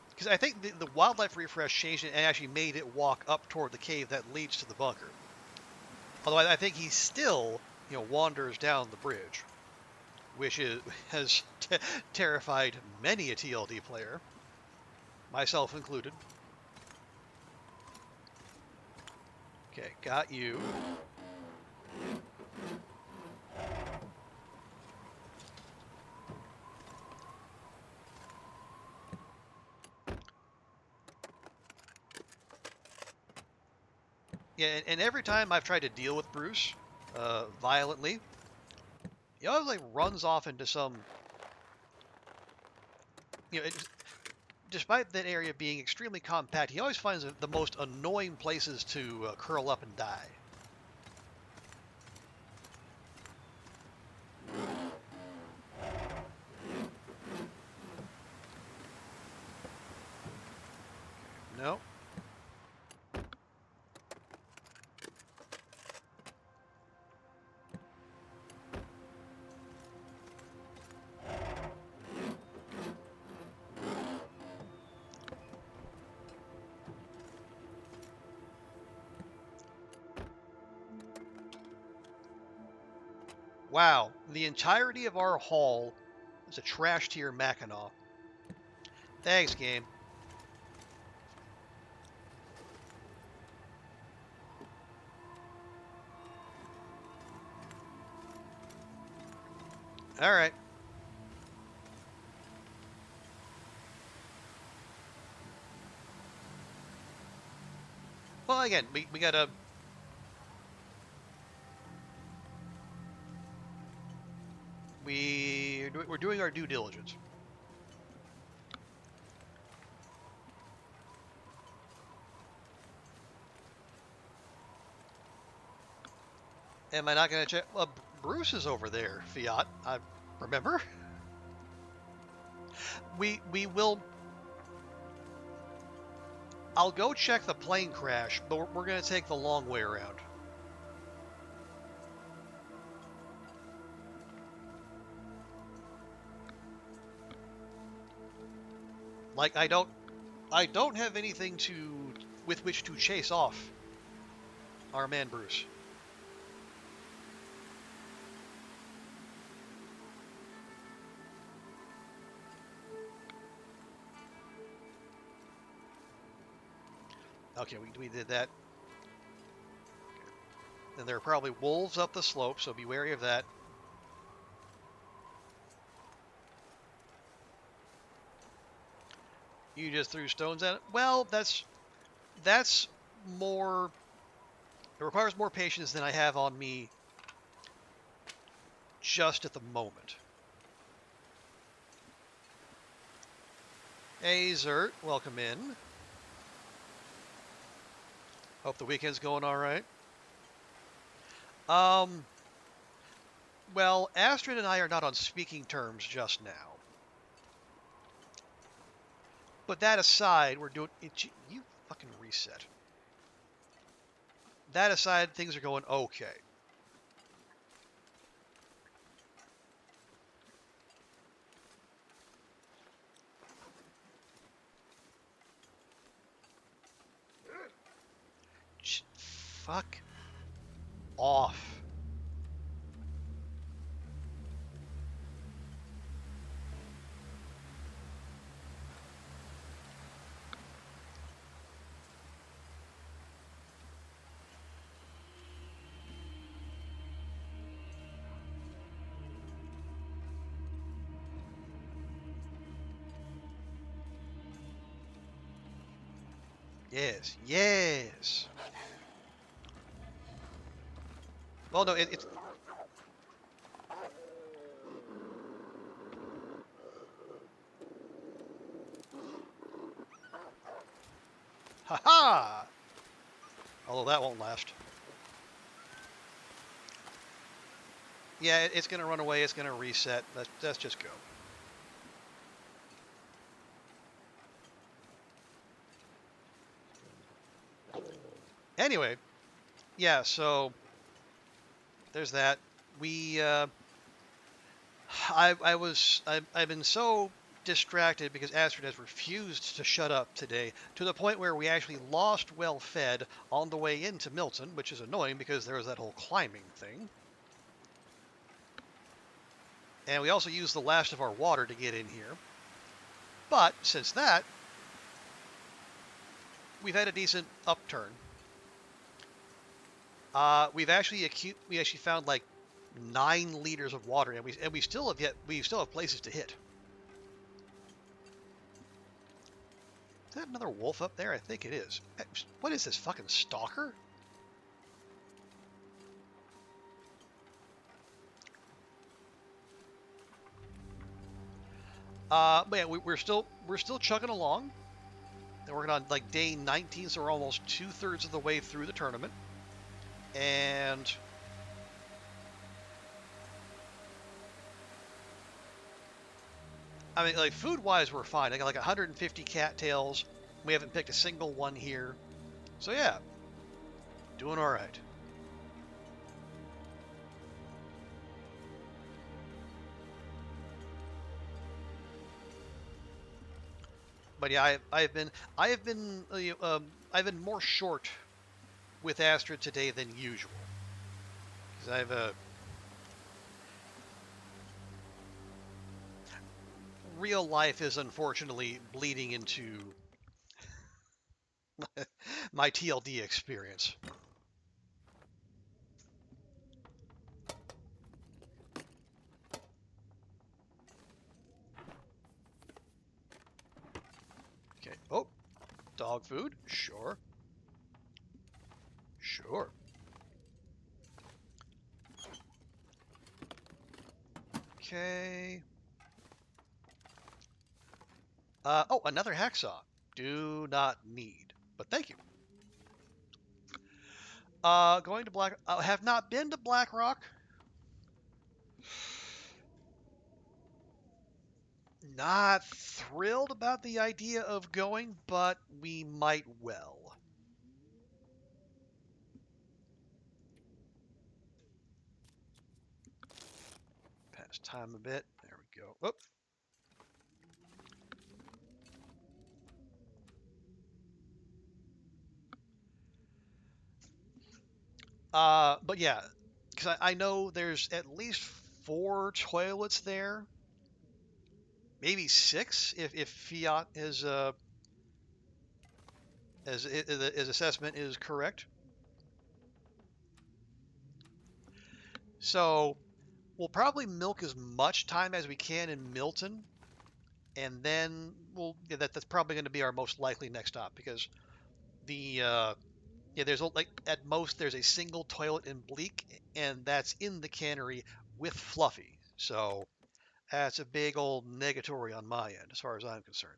Because I think the wildlife refresh changed it and actually made it walk up toward the cave that leads to the bunker. Although I think he still, wanders down the bridge, which has terrified many a TLD player, myself included. Okay, got you. Yeah, and every time I've tried to deal with Bruce violently, he always like runs off into some, despite that area being extremely compact, he always finds the most annoying places to curl up and die. No. Wow, the entirety of our haul is a trash tier Mackinaw. Thanks, game. All right. Well, again, we gotta. We're doing our due diligence. Am I not gonna check? Well, Bruce is over there, Fiat. I remember. We will. I'll go check the plane crash, but we're gonna take the long way around. Like I don't have anything with which to chase off our man Bruce. Okay, we did that. And there are probably wolves up the slope, so be wary of that. You just threw stones at it? Well, that's more. It requires more patience than I have on me just at the moment. Hey, Zert, welcome in. Hope the weekend's going all right. Well, Astrid and I are not on speaking terms just now. But that aside, we're doing it. You fucking reset. That aside, things are going okay. Fuck off. Yes, yes. Well, no, it's Ha-ha! Although that won't last. Yeah, it's going to run away. It's going to reset. Let's just go. Anyway, yeah, so there's that. I've been so distracted because Astrid has refused to shut up today to the point where we actually lost well fed on the way into Milton, which is annoying because there was that whole climbing thing. And we also used the last of our water to get in here. But since that, we've had a decent upturn. We actually found like 9 liters of water, and we still have places to hit. Is that another wolf up there? I think it is. What is this, fucking stalker? But yeah, we're still chugging along. And we're on like day 19, so we're almost 2/3 of the way through the tournament. And I mean, like food-wise, we're fine. I got like 150 cattails. We haven't picked a single one here. So yeah, doing all right. But yeah, I've been more short with Astrid today than usual because real life is unfortunately bleeding into my TLD experience. Okay. Oh, dog food. Sure. Sure. Okay. Oh, another hacksaw. Do not need, but thank you. Going to Black. I have not been to Black Rock. Not thrilled about the idea of going, but we might well. Pass time a bit. There we go. Oop. But yeah, because I know there's at least 4 toilets there, maybe 6 if Fiat his assessment is correct. So we'll probably milk as much time as we can in Milton, and then that's probably going to be our most likely next stop because there's like at most there's a single toilet in Bleak, and that's in the cannery with Fluffy. So that's a big old negatory on my end as far as I'm concerned.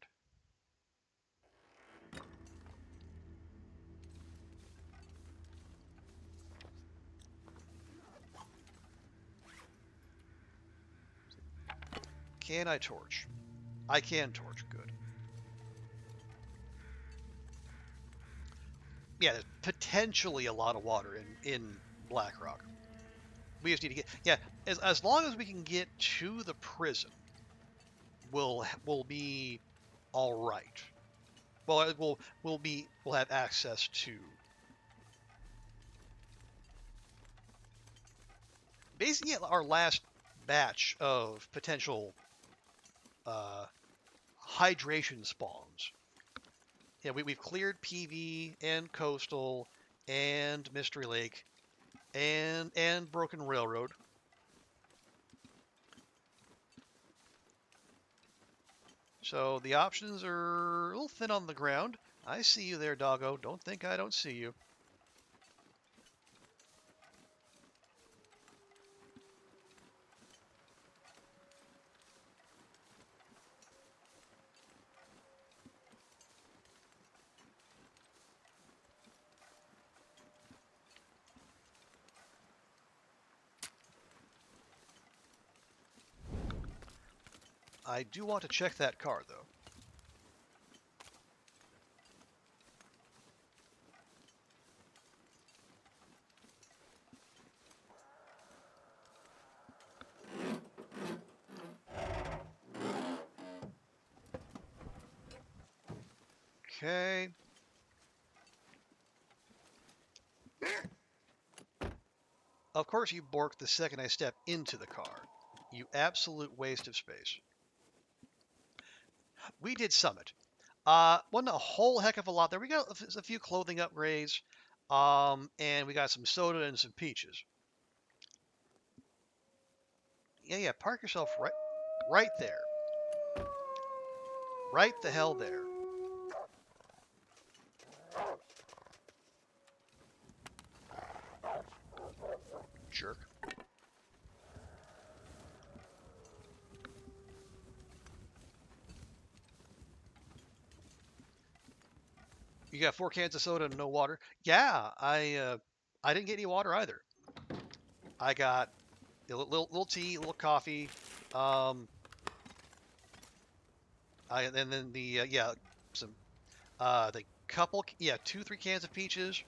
Can I torch? I can torch. Good. Yeah, there's potentially a lot of water in Blackrock. We just need to get as long as we can get to the prison, we'll be all right. Well, we'll have access to basically our last batch of potential hydration spawns. Yeah, we've cleared PV and Coastal and Mystery Lake and Broken Railroad. So the options are a little thin on the ground. I see you there, doggo. Don't think I don't see you. I do want to check that car, though. Okay. Of course you bork the second I step into the car. You absolute waste of space. We did Summit. Wasn't a whole heck of a lot there. We got a few clothing upgrades, and we got some soda and some peaches. Yeah, park yourself right there. Right the hell there. Jerk. You got 4 cans of soda and no water? Yeah, I didn't get any water either. I got a little tea, a little coffee, and then the some the couple 2-3 cans of peaches.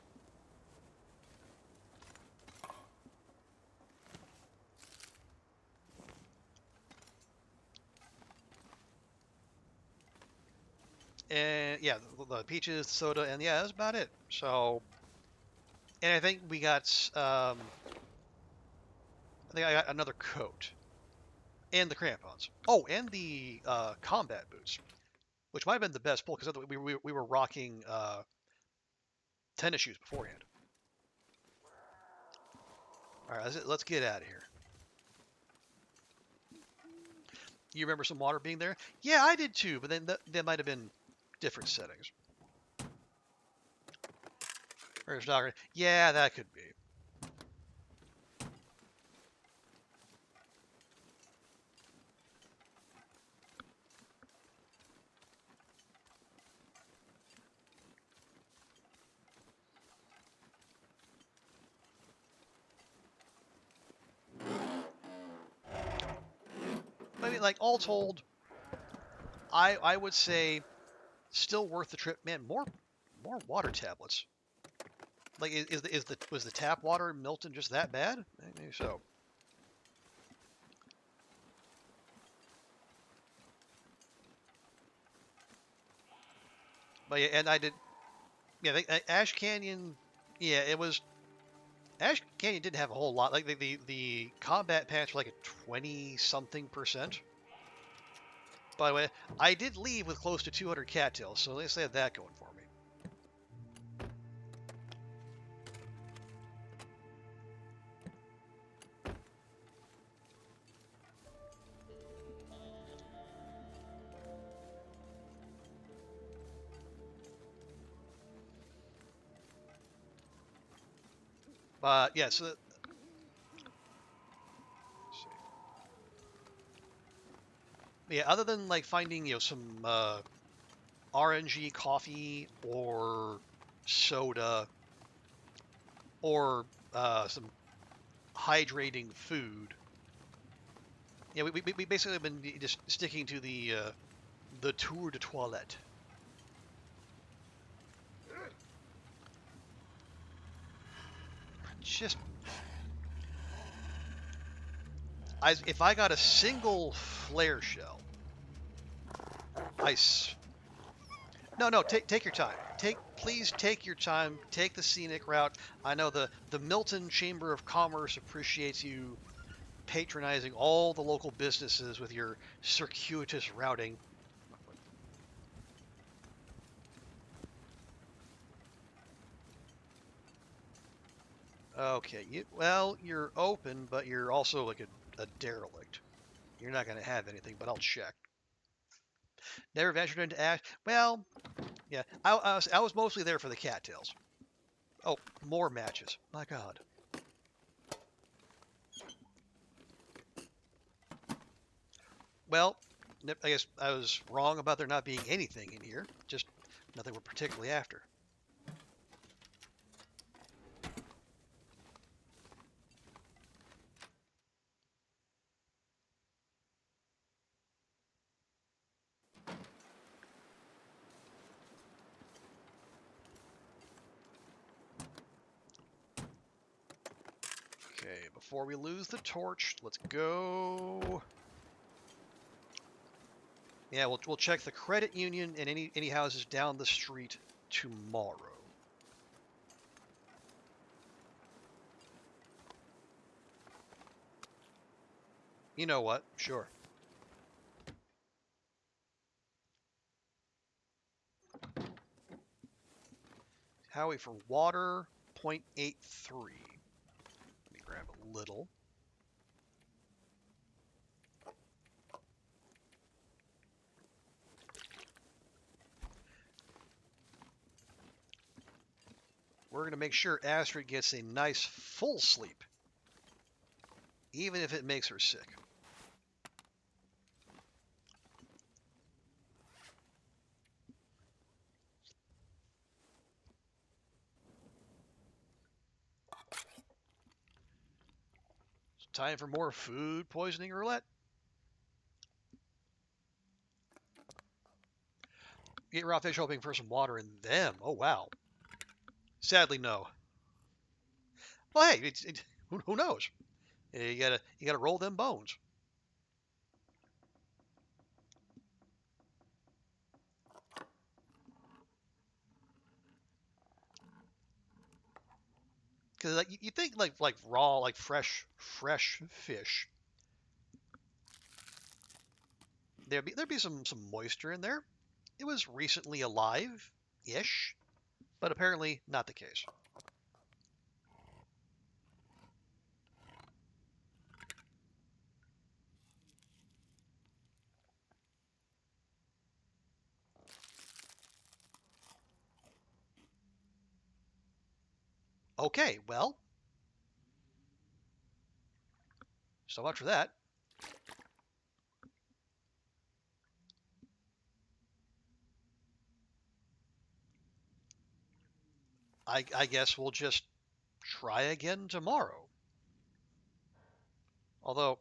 And yeah, the peaches, the soda, and yeah, that's about it. So, and I think we got I think I got another coat and the crampons. Oh, and the combat boots, which might have been the best pull because we were rocking tennis shoes beforehand. All right, let's get out of here. You remember some water being there? Yeah, I did too, but then that might have been different settings. Where's Dogger? Yeah, that could be. I mean, like all told, I would say still worth the trip. Man, more water tablets. Like, was the tap water in Milton just that bad? Maybe so. But yeah, and I did. Yeah, Ash Canyon. Yeah, it was. Ash Canyon didn't have a whole lot. Like the combat patch, like a 20-something%. By the way, I did leave with close to 200 cattails, so at least I had that going for me. But yeah, so let's see. Yeah, other than like finding some RNG coffee or soda or some hydrating food. Yeah, we basically have been just sticking to the tour de toilette. Just if I got a single flare shell, no, take your time. Please take your time. Take the scenic route. I know the Milton Chamber of Commerce appreciates you patronizing all the local businesses with your circuitous routing. Okay, you're open, but you're also like a derelict. You're not going to have anything, but I'll check. Never ventured into Ash. Well, yeah, I was mostly there for the cattails. Oh, more matches. My God. Well, I guess I was wrong about there not being anything in here. Just nothing we're particularly after. before we lose the torch, let's go. Yeah, we'll check the credit union and any houses down the street tomorrow. You know what? Sure. Howie for water, 0.83. Let me grab a little. We're going to make sure Astrid gets a nice full sleep, even if it makes her sick. It's time for more food poisoning roulette. Get raw fish hoping for some water in them. Oh, wow. Sadly, no. Well, hey, who knows? You gotta roll them bones. Because like you think like raw, like fresh fish, there'd be some moisture in there. It was recently alive-ish, but apparently not the case. Okay, well, so much for that. I guess we'll just try again tomorrow. Although,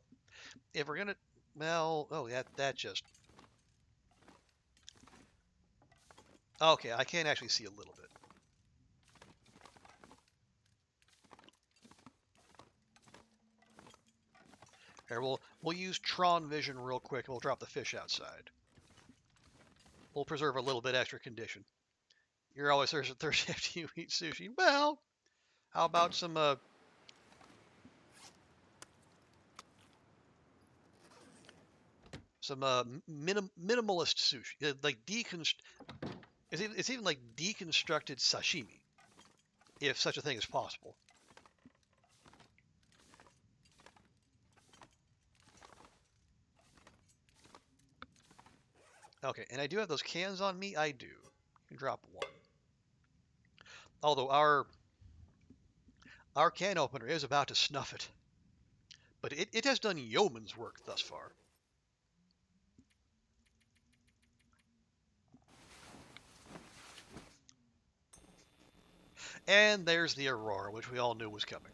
if we're gonna, well, oh, that just, okay, I can actually see a little bit. Here, we'll use Tron Vision real quick, and we'll drop the fish outside. We'll preserve a little bit extra condition. You're always thirsty after you eat sushi. Well, how about some minimalist sushi, like it's even like deconstructed sashimi, if such a thing is possible. Okay, and I do have those cans on me. I do. You can drop one. Although our can opener is about to snuff it, but it has done yeoman's work thus far. And there's the Aurora, which we all knew was coming.